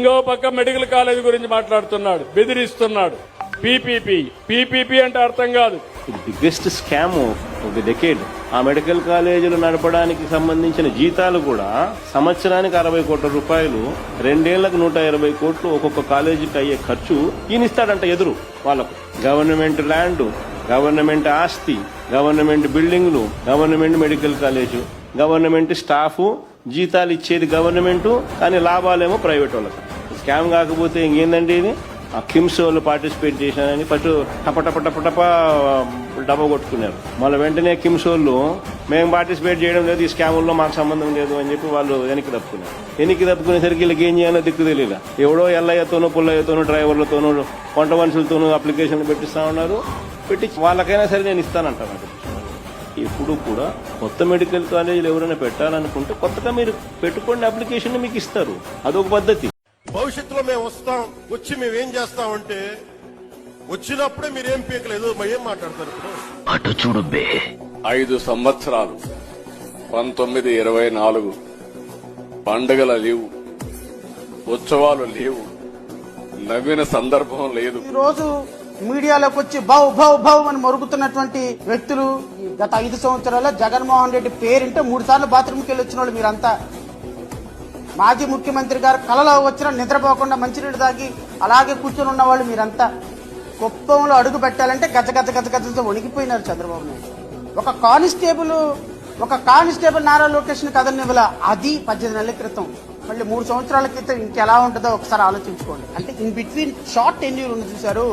ఇంకో పక్క medical college గురించి మాట్లాడుతున్నాడు, బెదిరిస్తున్నాడు. పీపీపీ అంటే అర్థం కాదు. ఇది biggest scam of the decade. ఆ మెడికల్ కాలేజీలు నడపడానికి సంబంధించిన జీతాలు కూడా సంవత్సరానికి 60 కోట్ల రూపాయలు, 2 ఏళ్లకు 120 కోట్లు ఒక్కొక్క కాలేజీకి అయ్యే ఖర్చు ఈయనిస్తాడంట ఎదురు వాళ్ళకు. గవర్నమెంట్ ల్యాండ్, గవర్నమెంట్ ఆస్తి, గవర్నమెంట్ బిల్డింగ్లు, government medical college, government staff, జీతాలు ఇచ్చేది గవర్నమెంట్, కానీ లాభాలేమో ప్రైవేట్ వాళ్ళకి. స్కామ్ కాకపోతే ఇంకేందండి ఇది? ఆ కిమ్స్ వాళ్ళు పార్టిసిపేట్ చేశానని ఫస్ట్ టప డబ్బా కొట్టుకున్నారు. మళ్ళీ వెంటనే కిమ్స్ వాళ్ళు మేము పార్టిసిపేట్ చేయడం లేదు, ఈ స్కాముల్లో మాకు సంబంధం లేదు అని చెప్పి వాళ్ళు వెనక్కి తప్పుకునేసరికి వీళ్ళకి ఏం చేయాలో దిక్కు తెలియదు. ఎవడో ఎల్లయ్యతోనూ పుల్లయ్యతోనూ డ్రైవర్లతోనూ వంట మనుషులతోనూ అప్లికేషన్లు పెట్టిస్తా ఉన్నారు. పెట్టి వాళ్ళకైనా సరే నేను ఇస్తానంటాను. ఎప్పుడు కూడా కొత్త మెడికల్ కాలేజీలు ఎవరైనా పెట్టాలనుకుంటే కొత్తగా మీరు పెట్టుకోండి, అప్లికేషన్ మీకు ఇస్తారు. అదొక పద్ధతి. భవిష్యత్తులో మేము వస్తాం, వచ్చి మేమేం చేస్తామంటే వచ్చినప్పుడే మీరేం పీకలేదు ఏం మాట్లాడతారు ఇప్పుడు? అటు చూడు బే. 5 సంవత్సరాలు 1924 పండుగల లేవు, ఉత్సవాలు లేవు, నవ్విన సందర్భం లేదు. ఈ రోజు మీడియాలోకి వచ్చి బౌ బౌ బౌ అని మరుగుతున్నటువంటి వ్యక్తులు గత 5 సంవత్సరాల్లో జగన్మోహన్ రెడ్డి పేరింటే 3 సార్లు బాత్రూమ్కి వెళ్ళి వచ్చిన వాళ్ళు మీరంతా. మాజీ ముఖ్యమంత్రి గారు కలలో వచ్చినా నిద్రపోకుండా మంచినీళ్ళు తాగి అలాగే కూర్చొని ఉన్నవాళ్ళు మీరంతా. కుప్పంలో అడుగు పెట్టాలంటే గజ వణికిపోయినారు చంద్రబాబు నాయుడు. ఒక కానిస్టేబుల్ నారా లొకేషన్ కదలనివ్వల, అది 18 నెలల క్రితం. మళ్ళీ 3 సంవత్సరాల క్రితం ఇంకెలా ఉంటుందో ఒకసారి ఆలోచించుకోండి. అంటే ఇన్ బిట్వీన్ షార్ట్ టెన్యూర్ ఉంది చూశారు.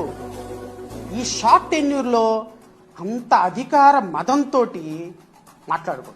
ఈ షార్ట్ టెన్యూర్ లో అంత అధికార మదంతో మాట్లాడుకో.